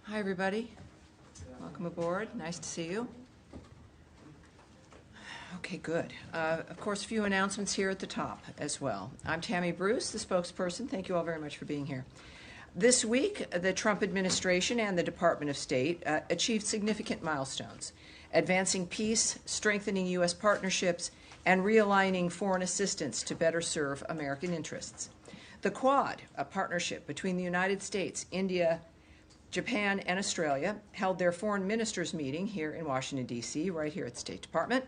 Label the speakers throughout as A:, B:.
A: Hi, everybody. Welcome aboard. Nice to see you. Okay, good. Of course, a few announcements here at the top as well. I'm Tammy Bruce, the spokesperson. Thank you all very much for being here. This week, the Trump administration and the Department of State achieved significant milestones, advancing peace, strengthening U.S. partnerships, and realigning foreign assistance to better serve American interests. The Quad, a partnership between the United States, India, Japan, and Australia, held their foreign ministers' meeting here in Washington, D.C., right here at the State Department.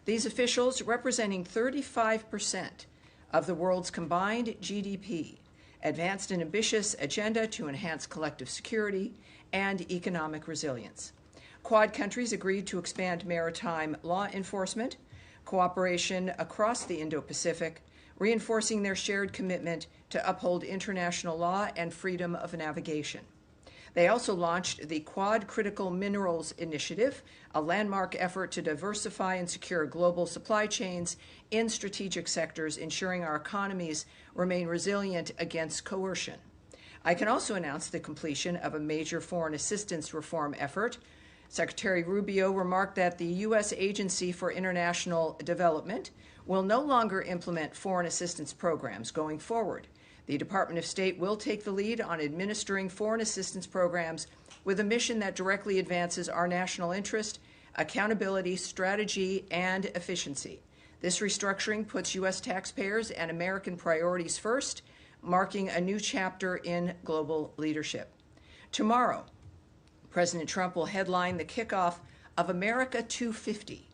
A: These officials, representing 35% of the world's combined GDP, advanced an ambitious agenda to enhance collective security and economic resilience. Quad countries agreed to expand maritime law enforcement, cooperation across the Indo-Pacific, reinforcing their shared commitment to uphold international law and freedom of navigation. They also launched the Quad Critical Minerals Initiative, a landmark effort to diversify and secure global supply chains in strategic sectors, ensuring our economies remain resilient against coercion. I can also announce the completion of a major foreign assistance reform effort. Secretary Rubio remarked that the U.S. Agency for International Development will no longer implement foreign assistance programs going forward. The Department of State will take the lead on administering foreign assistance programs with a mission that directly advances our national interest, accountability, strategy, and efficiency. This restructuring puts U.S. taxpayers and American priorities first, marking a new chapter in global leadership. Tomorrow, President Trump will headline the kickoff of America 250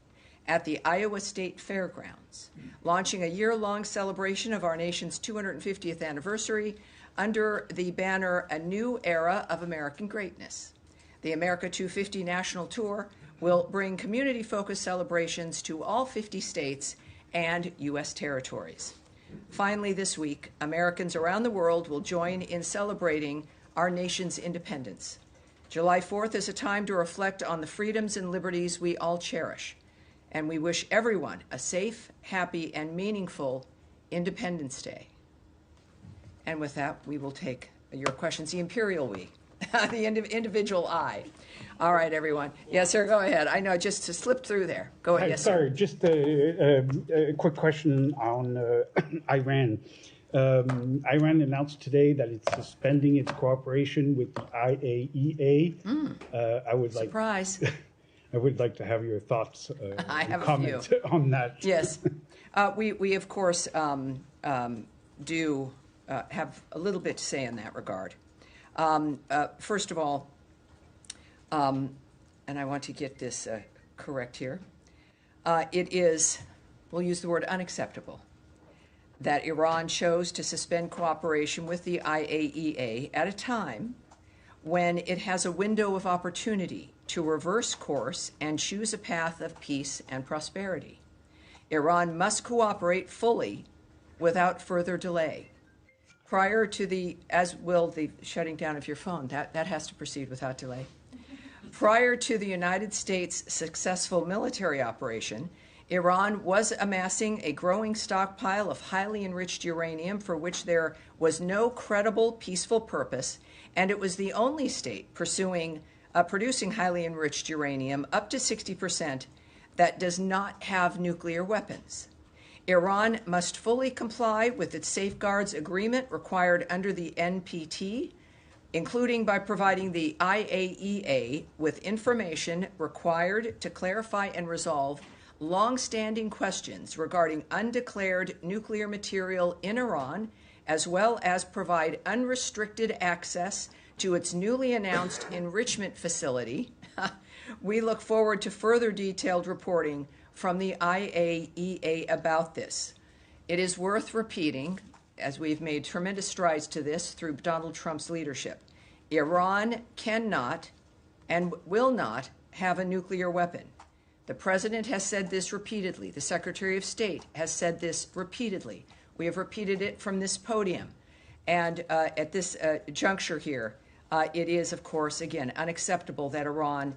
A: at the Iowa State Fairgrounds, launching a year-long celebration of our nation's 250th anniversary under the banner A New Era of American Greatness. The America 250 National Tour will bring community-focused celebrations to all 50 states and U.S. territories. Finally, this week, Americans around the world will join in celebrating our nation's independence. July 4th is a time to reflect on the freedoms and liberties we all cherish, and we wish everyone a safe, happy, and meaningful Independence Day. And with that, we will take your questions. The imperial we, the individual I. All right, everyone. Yes, sir, go ahead. I know, just to slip through there. Go ahead, yes,
B: sorry,
A: sir.
B: Just a quick question on Iran. Iran announced today that it's suspending its cooperation with the IAEA.
A: Surprise.
B: I would like to have your thoughts
A: I have
B: comment
A: a few.
B: on that.
A: Yes. We of course, do have a little bit to say in that regard. First of all, and I want to get this correct here, it is, we'll use the word unacceptable, that Iran chose to suspend cooperation with the IAEA at a time when it has a window of opportunity to reverse course and choose a path of peace and prosperity. Iran must cooperate fully without further delay. Prior to the, as will the shutting down of your phone, that has to proceed without delay. Prior to the United States' successful military operation, Iran was amassing a growing stockpile of highly enriched uranium for which there was no credible peaceful purpose, and it was the only state producing highly enriched uranium up to 60% that does not have nuclear weapons. Iran must fully comply with its safeguards agreement required under the NPT, including by providing the IAEA with information required to clarify and resolve long-standing questions regarding undeclared nuclear material in Iran, as well as provide unrestricted access to its newly announced enrichment facility. We look forward to further detailed reporting from the IAEA about this. It is worth repeating, as we've made tremendous strides to this through Donald Trump's leadership, Iran cannot and will not have a nuclear weapon. The President has said this repeatedly. The Secretary of State has said this repeatedly. We have repeated it from this podium. And at this juncture here, it is, of course, again, unacceptable that Iran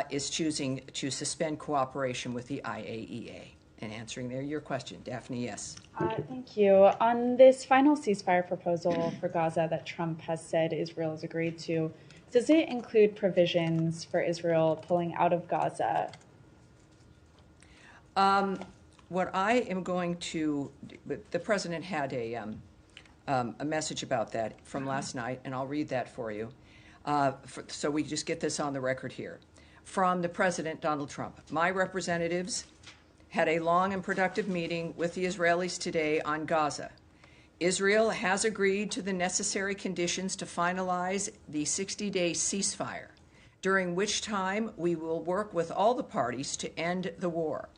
A: is choosing to suspend cooperation with the IAEA. And answering your question, Daphne, yes.
C: Thank you. On this final ceasefire proposal for Gaza that Trump has said Israel has agreed to, Does it include provisions for Israel pulling out of Gaza?
A: What I am going to, the president had a message about that from last night, and I'll read that for you. So we just get this on the record here. From the President, Donald Trump. My representatives had a long and productive meeting with the Israelis today on Gaza. Israel has agreed to the necessary conditions to finalize the 60-day ceasefire, during which time we will work with all the parties to end the war.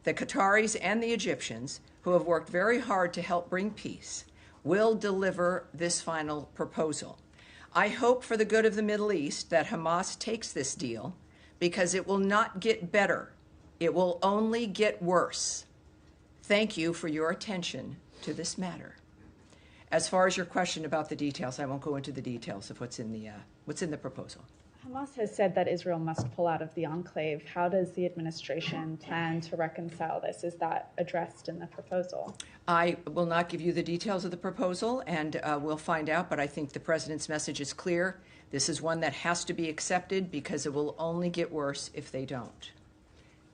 A: The Qataris and the Egyptians, who have worked very hard to help bring peace, will deliver this final proposal. I hope for the good of the Middle East that Hamas takes this deal, because it will not get better. It will only get worse. Thank you for your attention to this matter. As far as your question about the details, I won't go into the details of what's in the proposal.
C: Hamas has said that Israel must pull out of the enclave. How does the administration plan to reconcile this? Is that addressed in the proposal?
A: I will not give you the details of the proposal, and we'll find out, but I think the president's message is clear. This is one that has to be accepted because it will only get worse if they don't.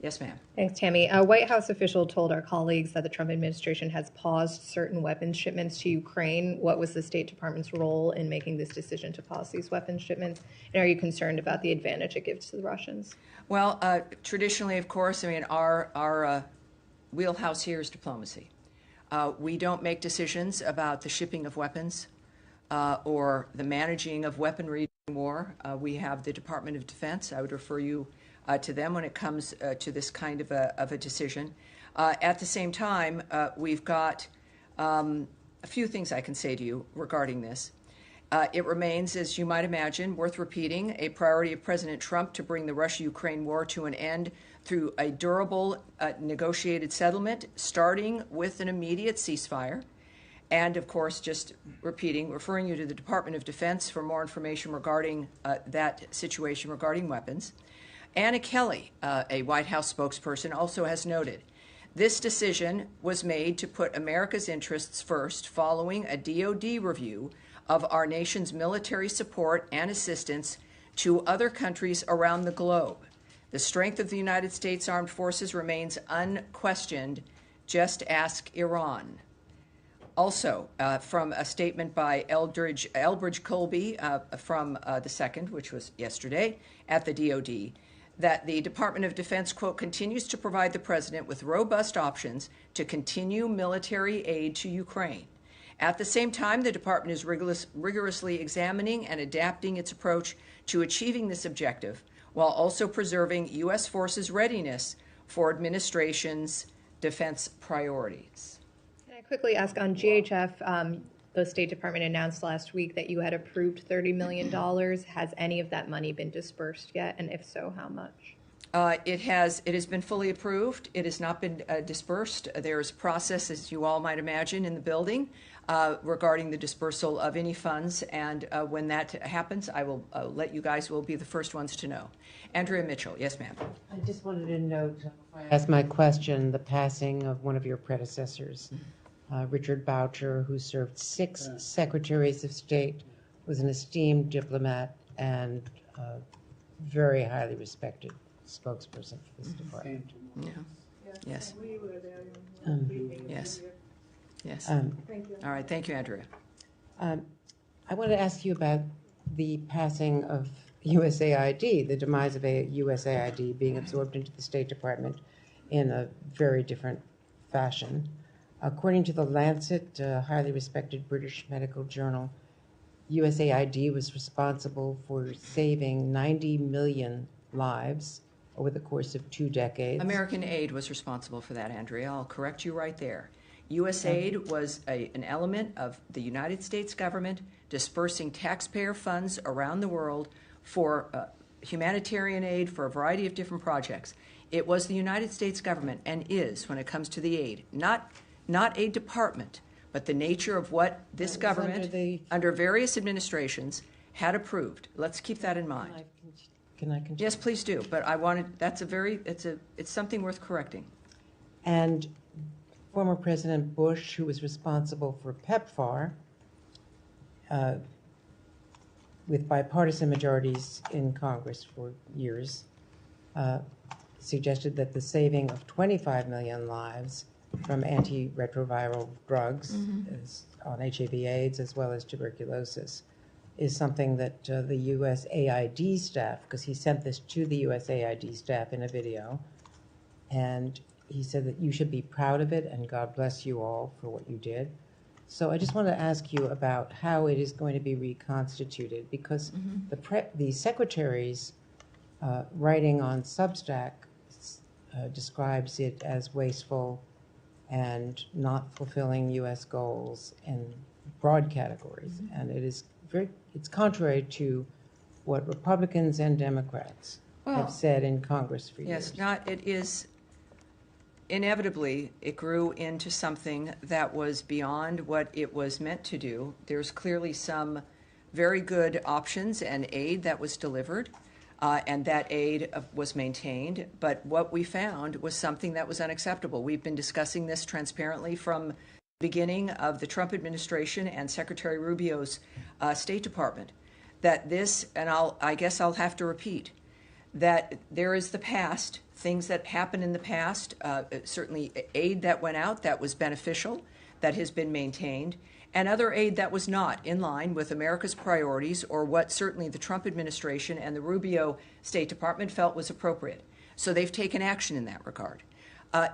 A: Yes, ma'am.
D: Thanks, Tammy. A White House official told our colleagues that the Trump administration has paused certain weapons shipments to Ukraine. What was the State Department's role in making this decision to pause these weapons shipments? And are you concerned about the advantage it gives to the Russians?
A: Well, traditionally, of course, I mean, our wheelhouse here is diplomacy. We don't make decisions about the shipping of weapons or the managing of weaponry during war. We have the Department of Defense. I would refer you to them when it comes to this kind of a decision. At the same time, we've got a few things I can say to you regarding this. It remains, as you might imagine, worth repeating, a priority of President Trump to bring the Russia-Ukraine war to an end through a durable negotiated settlement, starting with an immediate ceasefire. And, of course, just referring you to the Department of Defense for more information regarding that situation regarding weapons. Anna Kelly, a White House spokesperson, also has noted, this decision was made to put America's interests first following a DoD review of our nation's military support and assistance to other countries around the globe. The strength of the United States Armed Forces remains unquestioned. Just ask Iran. Also, from a statement by Elbridge Colby from the 2nd, which was yesterday, at the DoD, that the Department of Defense, quote, continues to provide the president with robust options to continue military aid to Ukraine. At the same time, the department is rigorously examining and adapting its approach to achieving this objective, while also preserving U.S. forces' readiness for administration's defense priorities.
D: Can I quickly ask on GHF, the State Department announced last week that you had approved $30 million. Has any of that money been dispersed yet? And if so, how much?
A: It has been fully approved. It has not been dispersed. There is a process, as you all might imagine, in the building regarding the dispersal of any funds. And when that happens, I will let you guys will be the first ones to know. Andrea Mitchell. Yes, ma'am.
E: I just wanted to note, before I ask my question, the passing of one of your predecessors, Richard Boucher, who served 6 secretaries of state, was an esteemed diplomat and very highly respected spokesperson for this department.
A: Yeah. Yes. Yes. Yes.
C: Thank you.
A: All right. Thank you, Andrea.
E: I want to ask you about the passing of USAID, the demise of USAID being absorbed into the State Department in a very different fashion. According to the Lancet, a highly respected British medical journal, USAID was responsible for saving 90 million lives over the course of 2 decades.
A: American Aid was responsible for that, Andrea. I'll correct you right there. USAID was an element of the United States government dispersing taxpayer funds around the world for humanitarian aid for a variety of different projects. It was the United States government, and is, when it comes to the aid, not a department, but the nature of what this government, under various administrations, had approved. Let's keep that in mind.
E: Can I continue?
A: Yes, please do. But I wanted, it's something worth correcting.
E: And former President Bush, who was responsible for PEPFAR, with bipartisan majorities in Congress for years, suggested that the saving of 25 million lives from antiretroviral drugs on HIV/AIDS as well as tuberculosis is something that the USAID staff, because he sent this to the USAID staff in a video, and he said that you should be proud of it and God bless you all for what you did. So I just want to ask you about how it is going to be reconstituted, because the secretary's writing on Substack describes it as wasteful and not fulfilling U.S. goals in broad categories, and it's contrary to what Republicans and Democrats have said in Congress for years.
A: Yes, it is. Inevitably, it grew into something that was beyond what it was meant to do. There's clearly some very good options and aid that was delivered, and that aid was maintained. But what we found was something that was unacceptable. We've been discussing this transparently from the beginning of the Trump administration and Secretary Rubio's State Department, that this, and I guess I'll have to repeat, that there is the past, things that happened in the past, certainly aid that went out that was beneficial, that has been maintained, and other aid that was not in line with America's priorities or what certainly the Trump administration and the Rubio State Department felt was appropriate. So they've taken action in that regard.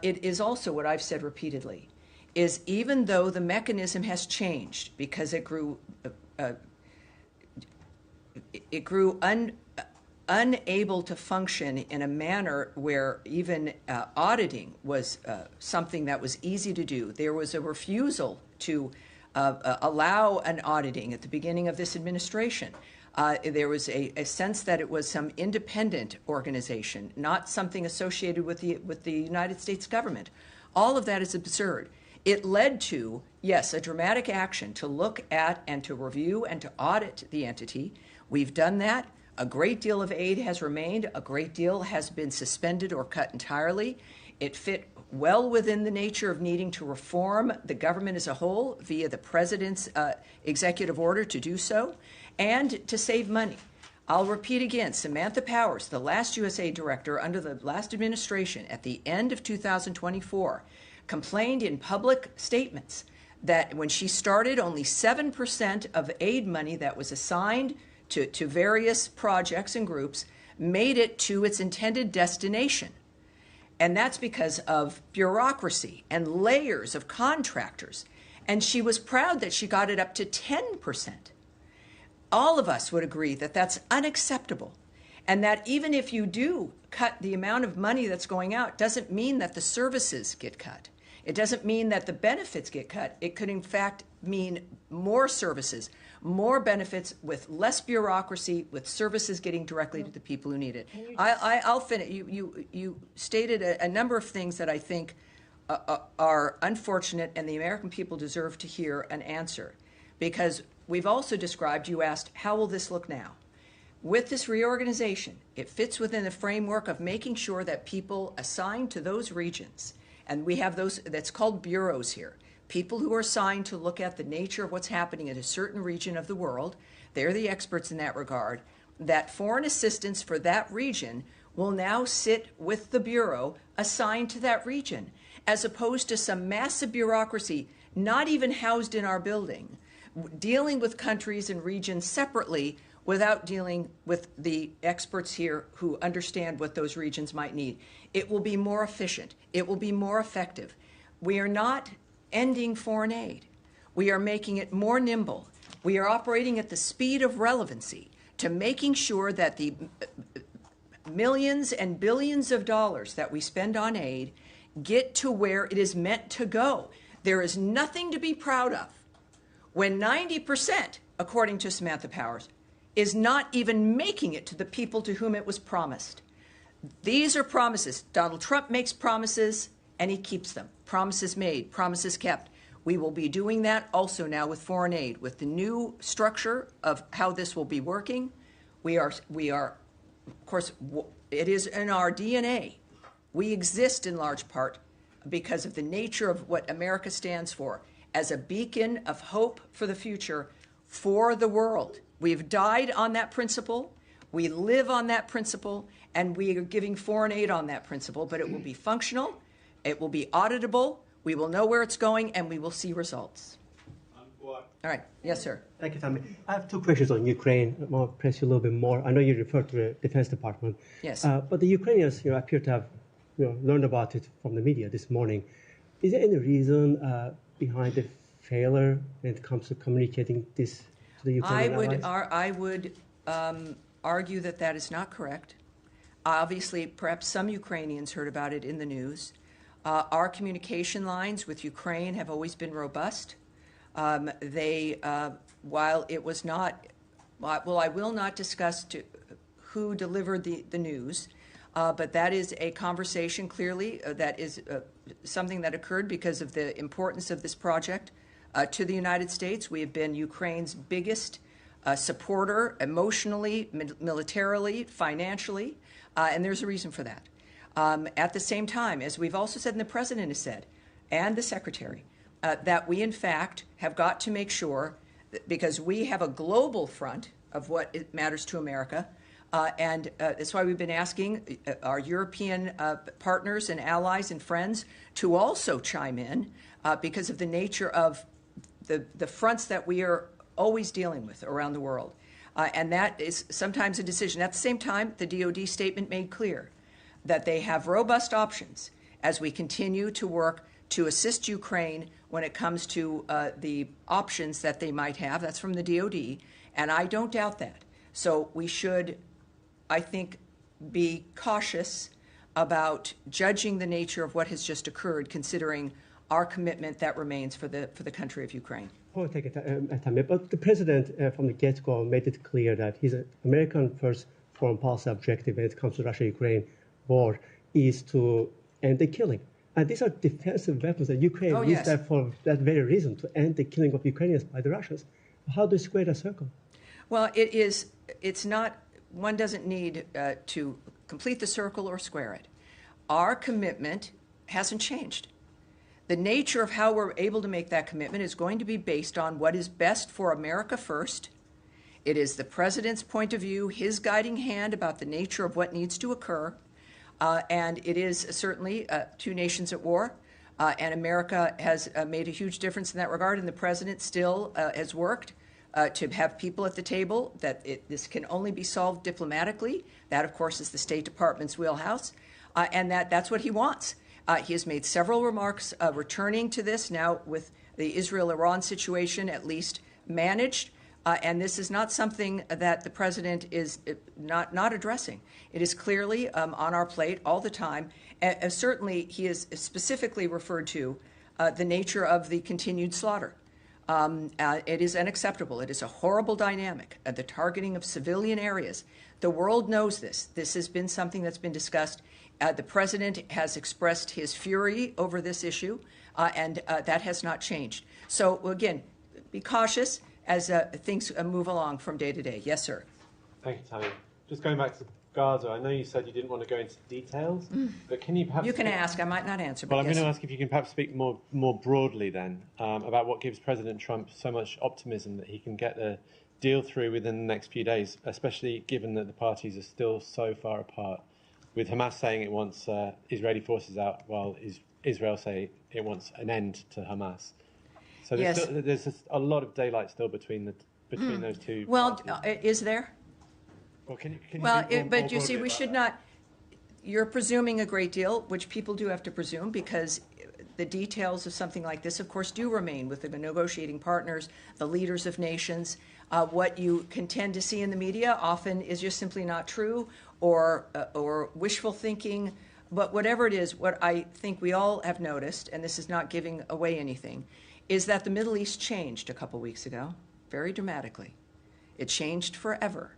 A: It is also what I've said repeatedly, is even though the mechanism has changed because it grew unable to function in a manner where even auditing was something that was easy to do. There was a refusal to allow an auditing at the beginning of this administration. There was a sense that it was some independent organization, not something associated with the United States government. All of that is absurd. It led to, yes, a dramatic action to look at and to review and to audit the entity. We've done that. A great deal of aid has remained. A great deal has been suspended or cut entirely. It fit well within the nature of needing to reform the government as a whole via the president's executive order to do so and to save money. I'll repeat again, Samantha Powers, the last USAID director under the last administration at the end of 2024, complained in public statements that when she started, only 7% of aid money that was assigned to various projects and groups made it to its intended destination. And that's because of bureaucracy and layers of contractors. And she was proud that she got it up to 10%. All of us would agree that that's unacceptable. And that even if you do cut the amount of money that's going out, doesn't mean that the services get cut. It doesn't mean that the benefits get cut. It could, in fact, mean more services, more benefits with less bureaucracy, with services getting directly to the people who need it. I'll finish. You stated a number of things that I think are unfortunate, and the American people deserve to hear an answer. Because we've also described, you asked, how will this look now? With this reorganization, it fits within the framework of making sure that people assigned to those regions, and we have those, that's called bureaus here, people who are assigned to look at the nature of what's happening in a certain region of the world. They're the experts in that regard. That foreign assistance for that region will now sit with the bureau assigned to that region, as opposed to some massive bureaucracy not even housed in our building, dealing with countries and regions separately without dealing with the experts here who understand what those regions might need. It will be more efficient. It will be more effective. We are not ending foreign aid. We are making it more nimble. We are operating at the speed of relevancy to making sure that the millions and billions of dollars that we spend on aid get to where it is meant to go. There is nothing to be proud of when 90%, according to Samantha Powers, is not even making it to the people to whom it was promised. These are promises. Donald Trump makes promises, and he keeps them. Promises made, promises kept. We will be doing that also now with foreign aid. With the new structure of how this will be working, we are, of course, it is in our DNA. We exist in large part because of the nature of what America stands for, as a beacon of hope for the future for the world. We've died on that principle. We live on that principle, and we are giving foreign aid on that principle, but it will be functional, it will be auditable, we will know where it's going, and we will see results. All right. Yes, sir.
F: Thank you, Tammy. I have two questions on Ukraine. I want to press you a little bit more. I know you referred to the Defense Department.
A: Yes.
F: But the Ukrainians appear to have learned about it from the media this morning. Is there any reason behind the failure when it comes to communicating this to the Ukrainian allies?
A: I would argue that that is not correct. Obviously, perhaps some Ukrainians heard about it in the news. Our communication lines with Ukraine have always been robust. While it was not, well, I will not discuss who delivered the news, but that is a conversation clearly that is something that occurred because of the importance of this project to the United States. We have been Ukraine's biggest supporter emotionally, militarily, financially, and there's a reason for that. At the same time, as we've also said and the President has said, and the Secretary, that we, in fact, have got to make sure, because we have a global front of what it matters to America, and that's why we've been asking our European partners and allies and friends to also chime in because of the nature of the fronts that we are always dealing with around the world. And that is sometimes a decision. At the same time, the DoD statement made clear that they have robust options as we continue to work to assist Ukraine when it comes to the options that they might have. That's from the DoD, and I don't doubt that. So we should, I think, be cautious about judging the nature of what has just occurred, considering our commitment that remains for the country of Ukraine.
F: But the President, from the get-go, made it clear that his American first foreign policy objective when it comes to Russia-Ukraine war is to end the killing. And these are defensive weapons that Ukraine needs that for that very reason, to end the killing of Ukrainians by the Russians. How do you square that circle?
A: Well, it's not, one doesn't need to complete the circle or square it. Our commitment hasn't changed. The nature of how we're able to make that commitment is going to be based on what is best for America first. It is the President's point of view, his guiding hand about the nature of what needs to occur. And it is certainly two nations at war, and America has made a huge difference in that regard, and the President still has worked to have people at the table, that this can only be solved diplomatically. That, of course, is the State Department's wheelhouse, and that's what he wants. He has made several remarks returning to this now with the Israel-Iran situation at least managed. And this is not something that the President is not addressing. It is clearly on our plate all the time. Certainly, he has specifically referred to the nature of the continued slaughter. It is unacceptable. It is a horrible dynamic, the targeting of civilian areas. The world knows this. This has been something that's been discussed. The President has expressed his fury over this issue, and that has not changed. So, again, be cautious as things move along from day to day. Yes, sir.
G: Thank you, Tammy. Just going back to Gaza, I know you said you didn't want to go into details, but can you perhaps...
A: You can ask. I might not answer.
G: Well,
A: but
G: I'm going to ask if you can perhaps speak more broadly then about what gives President Trump so much optimism that he can get the deal through within the next few days, especially given that the parties are still so far apart, with Hamas saying it wants Israeli forces out while Israel say it wants an end to Hamas. So there's just a lot of daylight still between those two.
A: Well,
G: parties.
A: Is there?
G: Well, can you
A: But you see, we should not. You're presuming a great deal, which people do have to presume, because the details of something like this, of course, do remain with the negotiating partners, the leaders of nations. What you can tend to see in the media often is just simply not true, or wishful thinking. But whatever it is, what I think we all have noticed, and this is not giving away anything, is that the Middle East changed a couple weeks ago, very dramatically. It changed forever.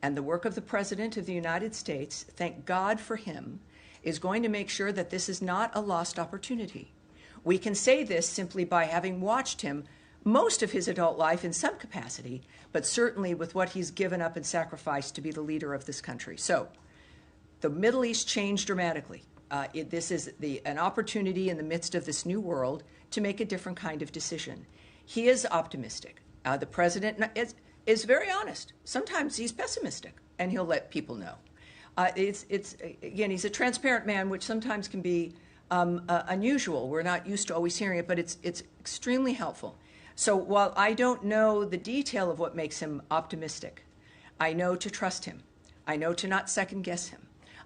A: And the work of the President of the United States, thank God for him, is going to make sure that this is not a lost opportunity. We can say this simply by having watched him most of his adult life in some capacity, but certainly with what he's given up and sacrificed to be the leader of this country. So the Middle East changed dramatically. This is an opportunity in the midst of this new world to make a different kind of decision. He is optimistic. The President, is very honest. Sometimes he's pessimistic, and he'll let people know. Again, he's a transparent man, which sometimes can be unusual. We're not used to always hearing it, but it's extremely helpful. So while I don't know the detail of what makes him optimistic, I know to trust him. I know to not second guess him.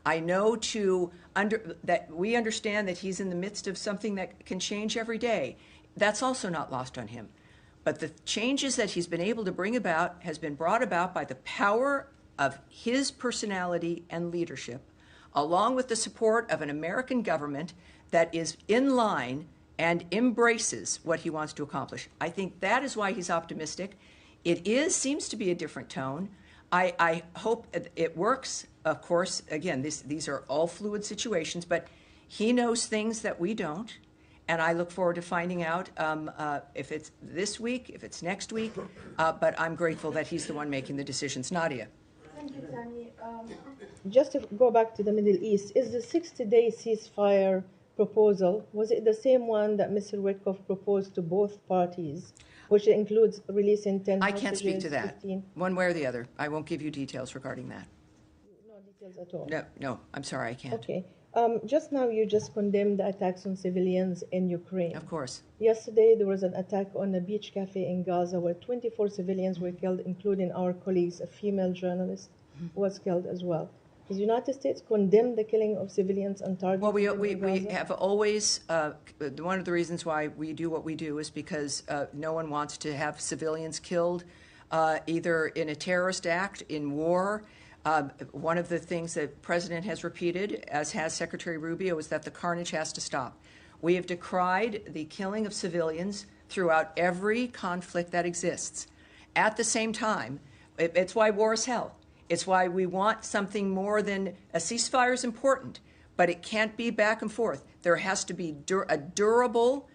A: I know that we understand that he's in the midst of something that can change every day. That's also not lost on him. But the changes that he's been able to bring about has been brought about by the power of his personality and leadership, along with the support of an American government that is in line and embraces what he wants to accomplish. I think that is why he's optimistic. It seems to be a different tone. I hope it works. Of course, again, these are all fluid situations, but he knows things that we don't. And I look forward to finding out if it's this week, if it's next week. But I'm grateful that he's the one making the decisions. Nadia.
H: Thank you, Tammy. Just to go back to the Middle East, is the 60-day ceasefire proposal, was it the same one that Mr. Witkoff proposed to both parties, which includes releasing 10 hostages?
A: I can't speak to that,
H: 15?
A: one way or the other. I won't give you details regarding that.
H: No details at all?
A: No, I'm sorry, I can't.
H: Okay. Just now you just condemned the attacks on civilians in Ukraine.
A: Of course.
H: Yesterday there was an attack on a beach cafe in Gaza where 24 civilians were killed, including our colleagues, a female journalist was killed as well. Does the United States condemn the killing of civilians and targets?
A: Well, we have always, one of the reasons why we do what we do is because no one wants to have civilians killed either in a terrorist act, in war. One of the things that the President has repeated, as has Secretary Rubio, is that the carnage has to stop. We have decried the killing of civilians throughout every conflict that exists. At the same time, it's why war is hell. It's why we want something more than a ceasefire is important, but it can't be back and forth. There has to be a durable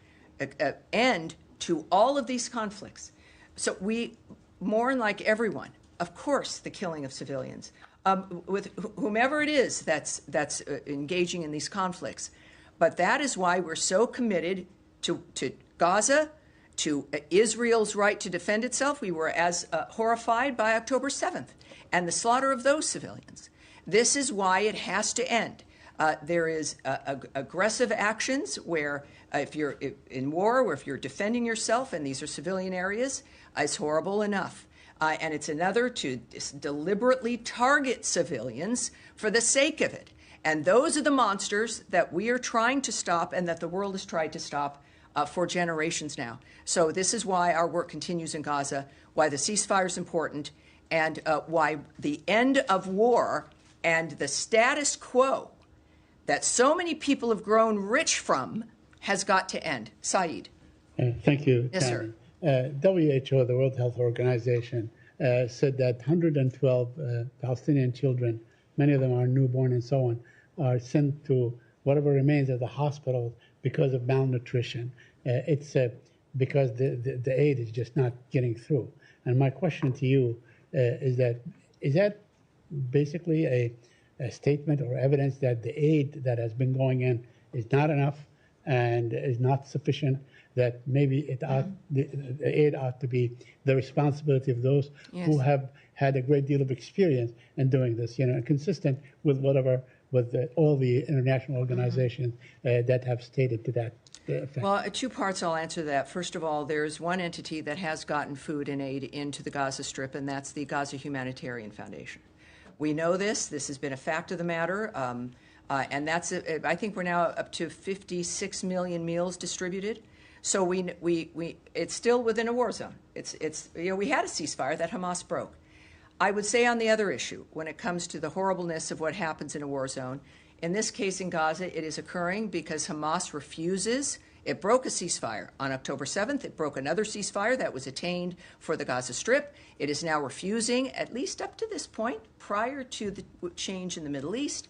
A: end to all of these conflicts. So we mourn like everyone. Of course, the killing of civilians, with whomever it is that's engaging in these conflicts. But that is why we're so committed to Gaza, to Israel's right to defend itself. We were as horrified by October 7th and the slaughter of those civilians. This is why it has to end. There is aggressive actions where if you're in war or if you're defending yourself and these are civilian areas, it's horrible enough. And it's another to deliberately target civilians for the sake of it. And those are the monsters that we are trying to stop and that the world has tried to stop for generations now. So this is why our work continues in Gaza, why the ceasefire is important, and why the end of war and the status quo that so many people have grown rich from has got to end. Saeed.
B: Thank you,
A: Yes,
B: Tammy.
A: sir.
B: WHO, the World Health Organization, said that 112 Palestinian children, many of them are newborn and so on, are sent to whatever remains of the hospital because of malnutrition. It's because the aid is just not getting through. And my question to you is that basically a statement or evidence that the aid that has been going in is not enough and is not sufficient, that maybe the aid ought to be the responsibility of those who have had a great deal of experience in doing this, consistent with all the international organizations that have stated to that effect.
A: Well, two parts I'll answer that. First of all, there's one entity that has gotten food and aid into the Gaza Strip, and that's the Gaza Humanitarian Foundation. We know this. This has been a fact of the matter. And that's, I think we're now up to 56 million meals distributed. So it's still within a war zone. We had a ceasefire that Hamas broke. I would say on the other issue, when it comes to the horribleness of what happens in a war zone, in this case in Gaza, it is occurring because Hamas refuses. It broke a ceasefire on October 7th. It broke another ceasefire that was attained for the Gaza Strip. It is now refusing, at least up to this point, prior to the change in the Middle East,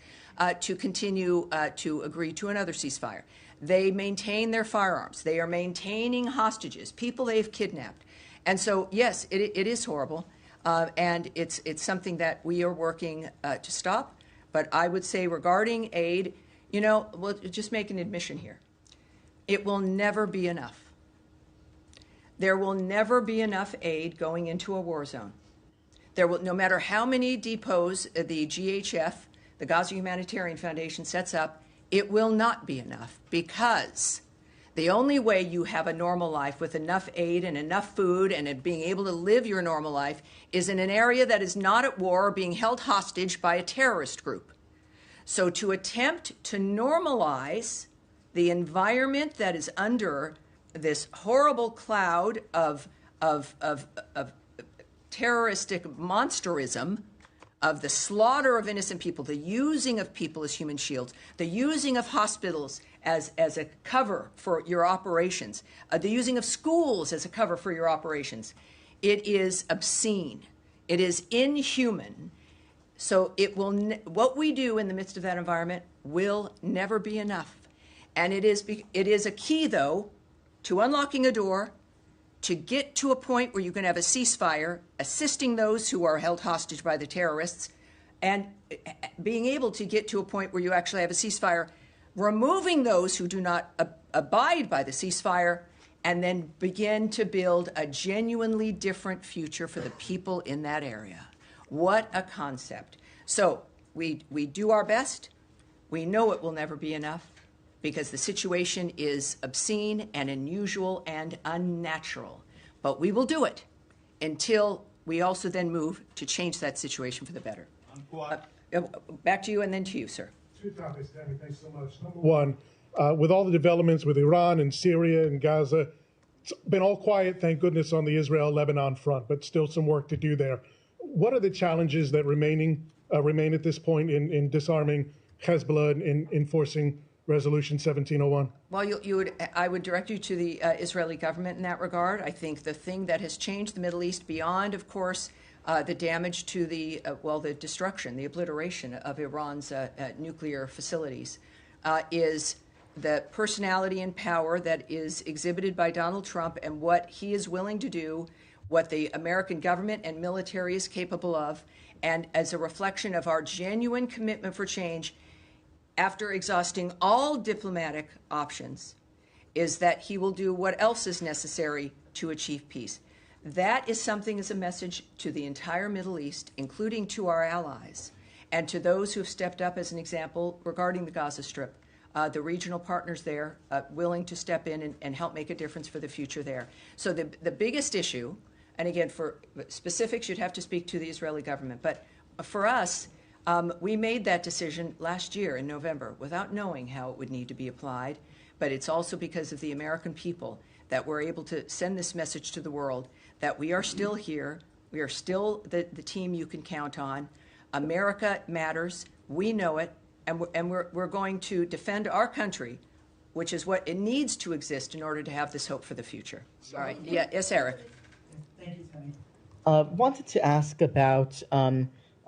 A: to continue to agree to another ceasefire. They maintain their firearms. They are maintaining hostages, people they've kidnapped. And so, yes, it is horrible, and it's something that we are working to stop. But I would say regarding aid, we'll just make an admission here. It will never be enough. There will never be enough aid going into a war zone. There will, no matter how many depots the GHF, the Gaza Humanitarian Foundation, sets up, it will not be enough, because the only way you have a normal life with enough aid and enough food and being able to live your normal life is in an area that is not at war or being held hostage by a terrorist group. So to attempt to normalize the environment that is under this horrible cloud of terroristic monsterism, of the slaughter of innocent people, the using of people as human shields, the using of hospitals as a cover for your operations, the using of schools as a cover for your operations. It is obscene. It is inhuman. So it will. What we do in the midst of that environment will never be enough. And it is a key, though, to unlocking a door, to get to a point where you can have a ceasefire, assisting those who are held hostage by the terrorists, and being able to get to a point where you actually have a ceasefire, removing those who do not abide by the ceasefire, and then begin to build a genuinely different future for the people in that area. What a concept. So we do our best. We know it will never be enough, because the situation is obscene and unusual and unnatural. But we will do it until we also then move to change that situation for the better. Back to you, and then to you, sir.
I: Two topics, Tammy. Thanks so much. Number one, with all the developments with Iran and Syria and Gaza, it's been all quiet, thank goodness, on the Israel-Lebanon front, but still some work to do there. What are the challenges that remain at this point in disarming Hezbollah and in enforcing Resolution 1701?
A: Well, I would direct you to the Israeli government in that regard. I think the thing that has changed the Middle East beyond, of course, the damage to the destruction, the obliteration of Iran's nuclear facilities, is the personality and power that is exhibited by Donald Trump and what he is willing to do, what the American government and military is capable of, and as a reflection of our genuine commitment for change, after exhausting all diplomatic options, is that he will do what else is necessary to achieve peace. That is something as a message to the entire Middle East, including to our allies, and to those who have stepped up as an example regarding the Gaza Strip, the regional partners there willing to step in and help make a difference for the future there. So the biggest issue, and again, for specifics, you'd have to speak to the Israeli government, but for us, we made that decision last year in November without knowing how it would need to be applied, but it's also because of the American people that we're able to send this message to the world that we are still here, we are still the team you can count on. America matters, we know it, and we're going to defend our country, which is what it needs to exist in order to have this hope for the future. All right, yeah, yes, Eric.
J: Thank you, Tammy. Wanted to ask about,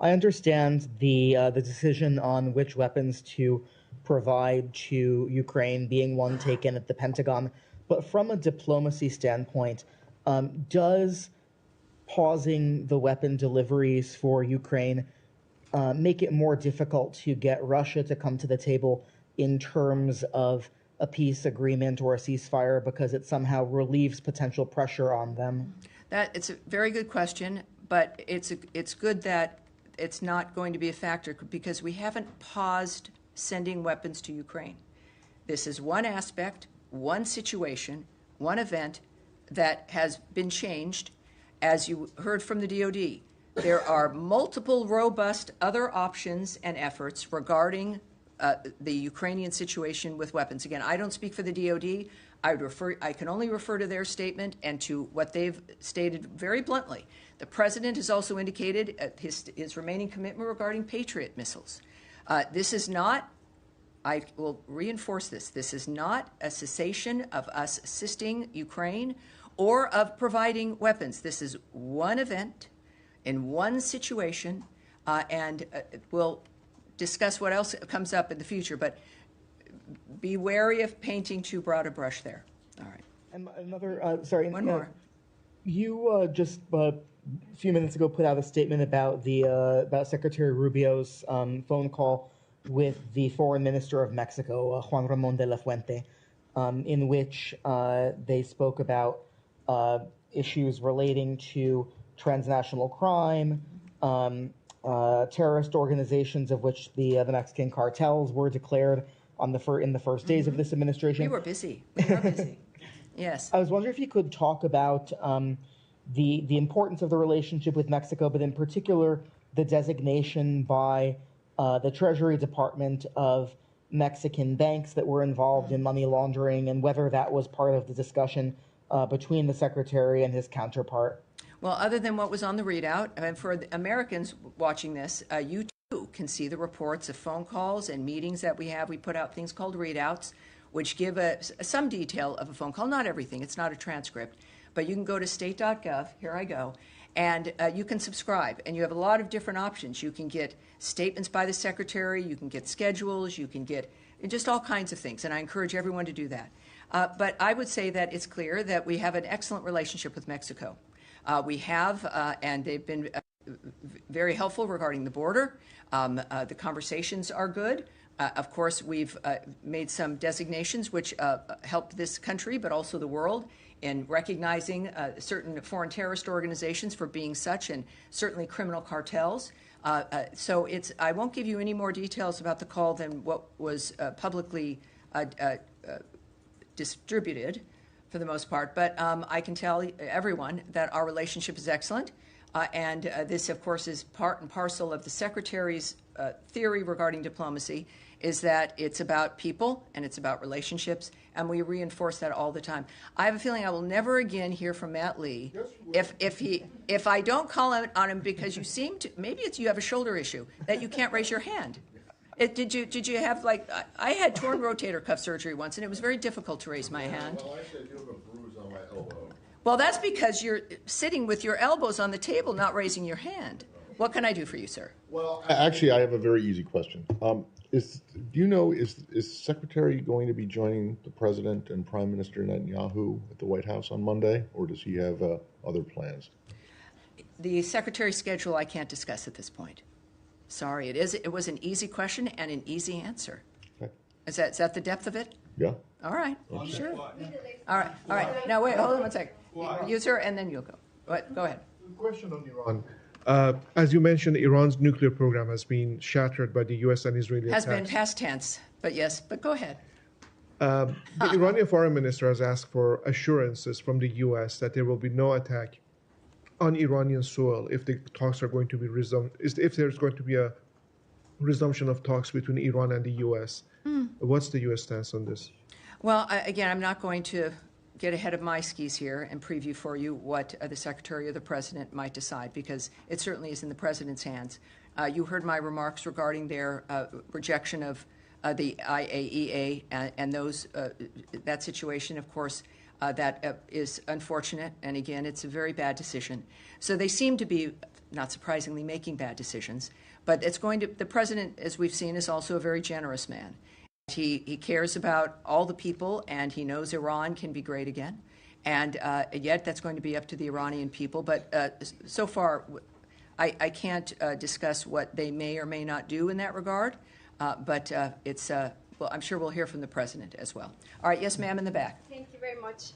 J: I understand the decision on which weapons to provide to Ukraine being one taken at the Pentagon, but from a diplomacy standpoint, does pausing the weapon deliveries for Ukraine make it more difficult to get Russia to come to the table in terms of a peace agreement or a ceasefire because it somehow relieves potential pressure on them?
A: It's a very good question, but it's good that it's not going to be a factor because we haven't paused sending weapons to Ukraine. This is one aspect, one situation, one event that has been changed. As you heard from the DoD, there are multiple robust other options and efforts regarding the Ukrainian situation with weapons. Again, I don't speak for the DoD. I can only refer to their statement and to what they've stated very bluntly. The president has also indicated his remaining commitment regarding Patriot missiles. This is not, I will reinforce this is not a cessation of us assisting Ukraine or of providing weapons. This is one event in one situation, and we'll discuss what else comes up in the future, but be wary of painting too broad a brush there. All right.
J: And another, sorry.
A: One more.
J: You just a few minutes ago put out a statement about about Secretary Rubio's phone call with the foreign minister of Mexico, Juan Ramón de la Fuente, in which they spoke about issues relating to transnational crime, terrorist organizations, of which the Mexican cartels were declared in the first days of this administration.
A: We were busy. We were busy. Yes.
J: I was wondering if you could talk about the importance of the relationship with Mexico, but in particular the designation by the Treasury Department of Mexican banks that were involved in money laundering, and whether that was part of the discussion between the secretary and his counterpart.
A: Well, other than what was on the readout, and for the Americans watching this, you too can see the reports of phone calls and meetings that we have. We put out things called readouts, which give some detail of a phone call. Not everything. It's not a transcript. But you can go to state.gov, here I go, and you can subscribe. And you have a lot of different options. You can get statements by the secretary. You can get schedules. You can get just all kinds of things. And I encourage everyone to do that. But I would say that it's clear that we have an excellent relationship with Mexico. We have, and they've been very helpful regarding the border. The conversations are good. Of course, we've made some designations which help this country, but also the world, in recognizing certain foreign terrorist organizations for being such, and certainly criminal cartels. So I won't give you any more details about the call than what was publicly distributed, for the most part. But I can tell everyone that our relationship is excellent. And this, of course, is part and parcel of the Secretary's theory regarding diplomacy, is that it's about people and it's about relationships, and we reinforce that all the time. I have a feeling I will never again hear from Matt Lee if I don't call out on him because you seem to, maybe it's you have a shoulder issue, that you can't raise your hand. Did you have, like, I had torn rotator cuff surgery once, and it was very difficult to raise my hand.
K: Well, actually, I do have a bruise on my elbow.
A: Well, that's because you're sitting with your elbows on the table, not raising your hand. What can I do for you, sir?
K: Well, actually, I have a very easy question. Do you know, is Secretary going to be joining the President and Prime Minister Netanyahu at the White House on Monday, or does he have other plans?
A: The Secretary's schedule I can't discuss at this point. Sorry, it was an easy question and an easy answer.
K: Okay.
A: Is that the depth of it?
K: Yeah.
A: All right. Sure. All right. Now, wait, hold on one second. You, sir, and then you'll go. Go ahead.
L: Question on Iran. As you mentioned, Iran's nuclear program has been shattered by the U.S. and Israeli attacks.
A: Has been past tense, but yes, but go ahead.
L: The Iranian foreign minister has asked for assurances from the U.S. that there will be no attack on Iranian soil if the talks are going to be resumed, if there's going to be a resumption of talks between Iran and the U.S. What's the U.S. stance on this?
A: Well, again, I'm not going to get ahead of my skis here and preview for you what the Secretary or the President might decide, because it certainly is in the President's hands. You heard my remarks regarding their rejection of the IAEA and that situation, of course, that is unfortunate. And again, it's a very bad decision. So they seem to be, not surprisingly, making bad decisions. But the President, as we've seen, is also a very generous man. He cares about all the people, and he knows Iran can be great again. And yet that's going to be up to the Iranian people. But so far, I can't discuss what they may or may not do in that regard. But well, I'm sure we'll hear from the President as well. All right, yes, ma'am, in the back.
M: Thank you very much.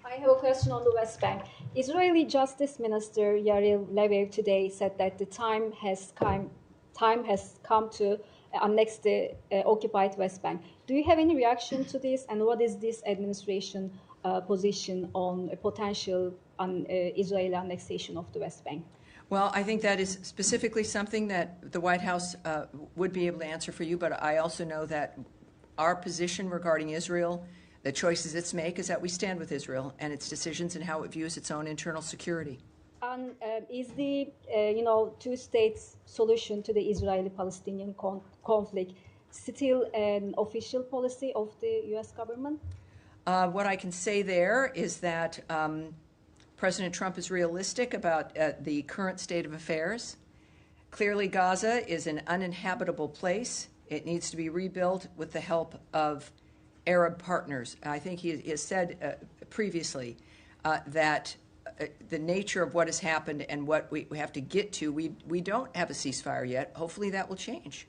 M: I have a question on the West Bank. Israeli Justice Minister Yair Lapid today said that the time has come to annex the occupied West Bank. Do you have any reaction to this, and what is this administration position on a potential Israeli annexation of the West Bank?
A: Well, I think that is specifically something that the White House would be able to answer for you, but I also know that our position regarding Israel, the choices it's make, is that we stand with Israel and its decisions and how it views its own internal security.
M: And is the two-state solution to the Israeli-Palestinian conflict still an official policy of the U.S. government?
A: What I can say there is that President Trump is realistic about the current state of affairs. Clearly, Gaza is an uninhabitable place. It needs to be rebuilt with the help of Arab partners. I think he has said previously that the nature of what has happened and what we have to get to, we don't have a ceasefire yet. Hopefully that will change.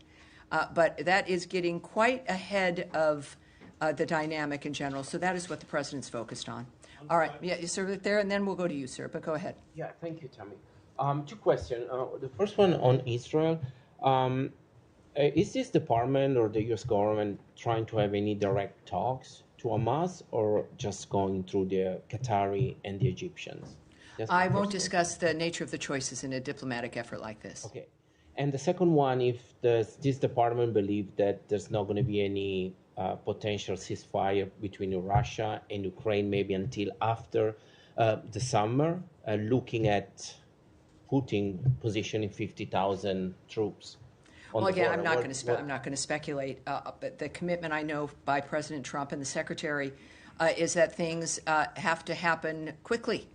A: But that is getting quite ahead of the dynamic in general. So that is what the President's focused on. All right. Yeah, sir, there, and then we'll go to you, sir. But go ahead.
N: Yeah, thank you, Tammy. Two questions. The first one on Israel. Is this department or the U.S. government trying to have any direct talks to Hamas, or just going through the Qatari and the Egyptians?
A: I won't discuss the nature of the choices in a diplomatic effort like this.
N: Okay. And the second one, if this department believes that there's not going to be any potential ceasefire between Russia and Ukraine, maybe until after the summer, looking at Putin positioning 50,000 troops.
A: Well, again, I'm not going to speculate. But the commitment I know by President Trump and the Secretary is that things have to happen quickly.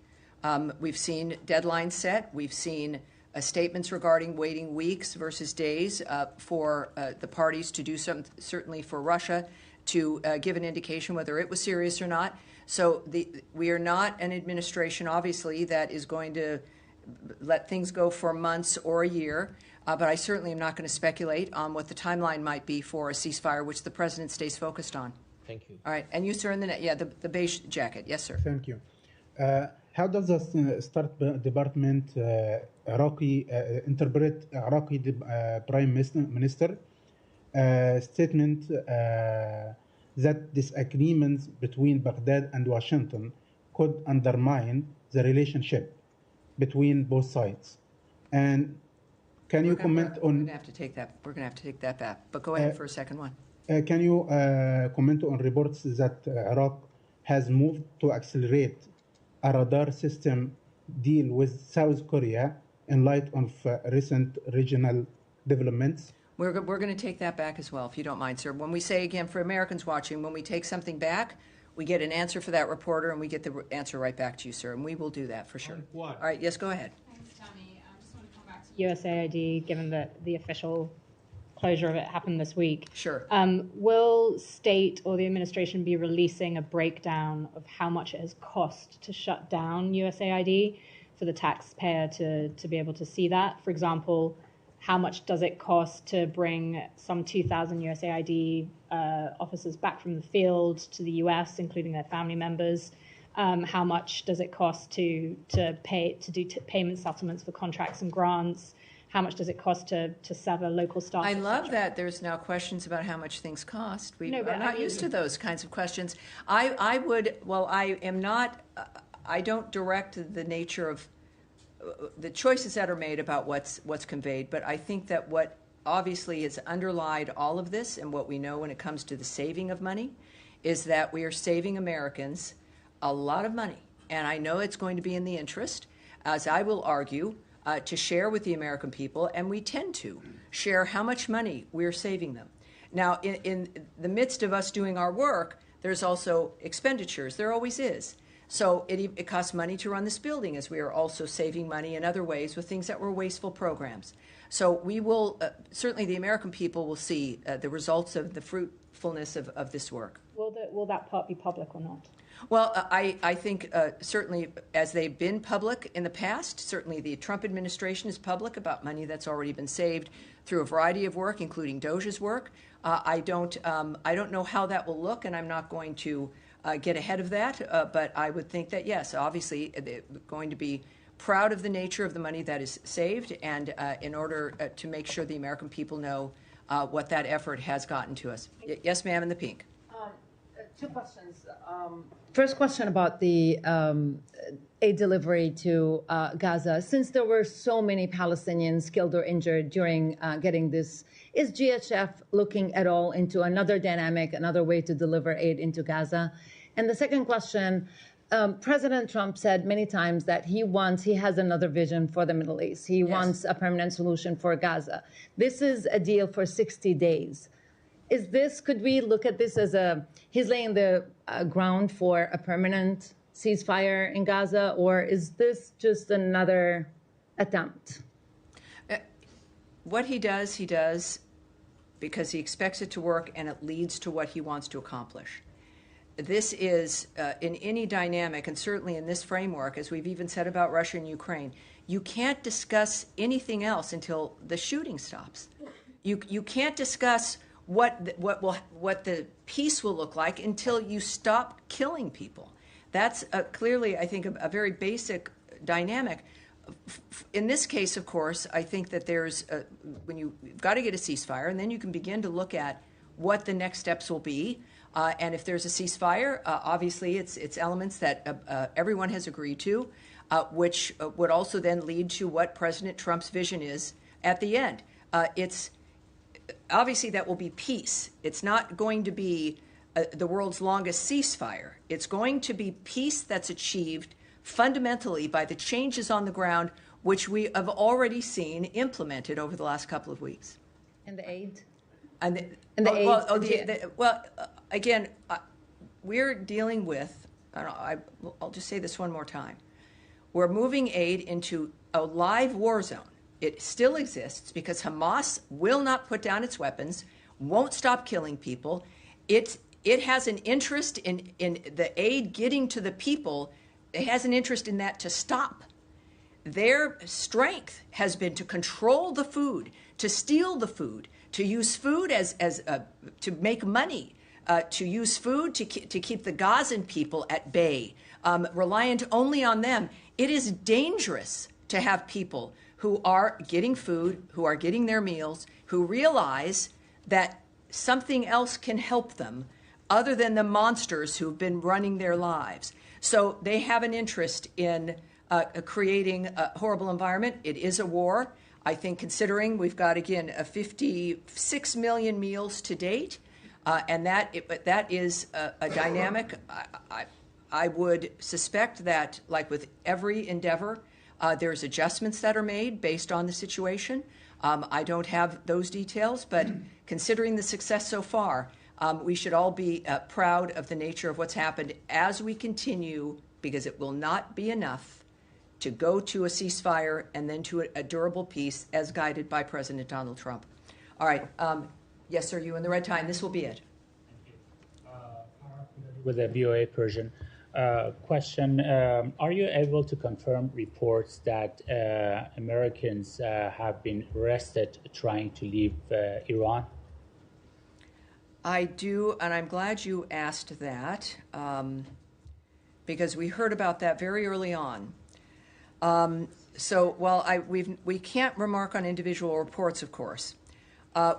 A: We've seen deadlines set. We've seen statements regarding waiting weeks versus days for the parties to do something, certainly for Russia to give an indication whether it was serious or not. So we are not an administration, obviously, that is going to let things go for months or a year. But I certainly am not going to speculate on what the timeline might be for a ceasefire, which the president stays focused on.
N: Thank you.
A: All right. And you, sir, in the beige jacket. Yes, sir.
O: Thank you. How does the State Department interpret Iraqi Prime Minister statement that disagreements between Baghdad and Washington could undermine the relationship between both sides? And can you comment on? We're
A: going to have to take that. We're going to have to take that back. But go ahead for a second one.
O: Can you comment on reports that Iraq has moved to accelerate a radar system deal with South Korea in light of recent regional developments?
A: We're going to take that back as well, if you don't mind, sir. When we say, again, for Americans watching, when we take something back, we get an answer for that reporter, and we get the answer right back to you, sir. And we will do that for sure. All right. Yes, go ahead.
P: Thanks, Tammy. I just want to come back to USAID, given that the official closure of it happened this week.
A: Sure.
P: Will state or the administration be releasing a breakdown of how much it has cost to shut down USAID for the taxpayer to be able to see that? For example, how much does it cost to bring some 2,000 USAID officers back from the field to the U.S., including their family members? How much does it cost to do payment settlements for contracts and grants? How much does it cost to sever local staff?
A: I love that there's now questions about how much things cost. I'm not used to those kinds of questions. I don't direct the nature of the choices that are made about what's conveyed, but I think that what obviously has underlied all of this and what we know when it comes to the saving of money is that we are saving Americans a lot of money. And I know it's going to be in the interest, as I will argue, to share with the American people, and we tend to share how much money we're saving them. Now, in the midst of us doing our work, there's also expenditures. There always is. So it costs money to run this building, as we are also saving money in other ways with things that were wasteful programs. So we will, certainly the American people will see the results of the fruitfulness of this work.
P: Will that part be public or not?
A: Well, I think certainly as they've been public in the past, certainly the Trump administration is public about money that's already been saved through a variety of work, including DOJ's work. I don't know how that will look, and I'm not going to get ahead of that. But I would think that, yes, obviously they're going to be proud of the nature of the money that is saved, and in order to make sure the American people know what that effort has gotten to us. Yes, ma'am, in the pink.
Q: Two questions. First question about the aid delivery to Gaza. Since there were so many Palestinians killed or injured during getting this, is GHF looking at all into another dynamic, another way to deliver aid into Gaza? And the second question, President Trump said many times that he has another vision for the Middle East. He wants a permanent solution for Gaza. This is a deal for 60 days. Could we look at this as he's laying the ground for a permanent ceasefire in Gaza, or is this just another attempt?
A: What he does because he expects it to work and it leads to what he wants to accomplish. This is, in any dynamic, and certainly in this framework, as we've even said about Russia and Ukraine, you can't discuss anything else until the shooting stops. You can't discuss what the peace will look like until you stop killing people. That's clearly, I think, a very basic dynamic. in this case, of course, I think that there's when you've got to get a ceasefire, and then you can begin to look at what the next steps will be. And if there's a ceasefire, obviously it's elements that everyone has agreed to, which would also then lead to what President Trump's vision is at the end. It's obviously that will be peace. It's not going to be the world's longest ceasefire. It's going to be peace that's achieved fundamentally by the changes on the ground, which we have already seen implemented over the last couple of weeks.
Q: And the aid?
A: Again, we're dealing with, I'll just say this one more time. We're moving aid into a live war zone. It still exists because Hamas will not put down its weapons, won't stop killing people. It has an interest in the aid getting to the people. It has an interest in that to stop. Their strength has been to control the food, to steal the food, to use food to make money, to use food to keep the Gazan people at bay, reliant only on them. It is dangerous to have people who are getting food, who are getting their meals, who realize that something else can help them other than the monsters who've been running their lives. So they have an interest in creating a horrible environment. It is a war. I think considering we've got, again, 56 million meals to date, and that is a dynamic. I would suspect that, like with every endeavor, there's adjustments that are made based on the situation. I don't have those details, but considering the success so far, we should all be proud of the nature of what's happened as we continue, because it will not be enough to go to a ceasefire and then to a durable peace as guided by President Donald Trump. All right. Yes, sir, you in the red tie, and this will be it.
R: With the VOA Persian. Question, are you able to confirm reports that Americans have been arrested trying to leave Iran?
A: I do, and I'm glad you asked that, because we heard about that very early on. So while we can't remark on individual reports, of course,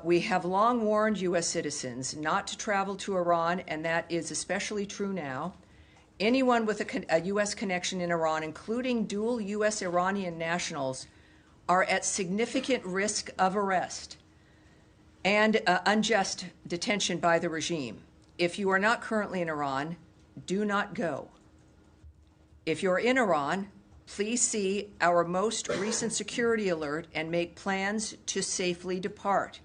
A: we have long warned U.S. citizens not to travel to Iran, and that is especially true now. Anyone with a U.S. connection in Iran, including dual U.S.-Iranian nationals, are at significant risk of arrest and unjust detention by the regime. If you are not currently in Iran, do not go. If you're in Iran, please see our most recent security alert and make plans to safely depart.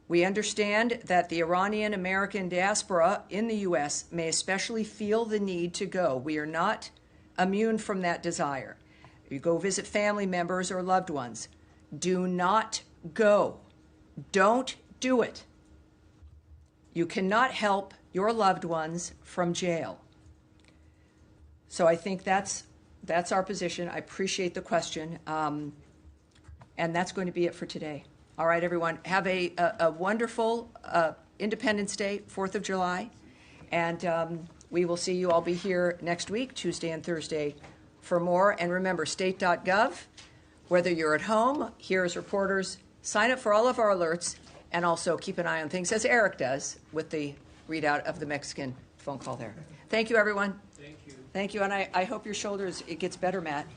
A: We understand that the Iranian-American diaspora in the U.S. may especially feel the need to go. We are not immune from that desire. You go visit family members or loved ones. Do not go. Don't do it. You cannot help your loved ones from jail. So I think that's our position. I appreciate the question. And that's going to be it for today. All right, everyone. Have a wonderful Independence Day, 4th of July. And we will see you. I'll be here next week, Tuesday and Thursday, for more. And remember, state.gov, whether you're at home, here as reporters, sign up for all of our alerts, and also keep an eye on things, as Eric does, with the readout of the Mexican phone call there. Thank you, everyone. Thank you. Thank you, and I hope your shoulders, it gets better, Matt.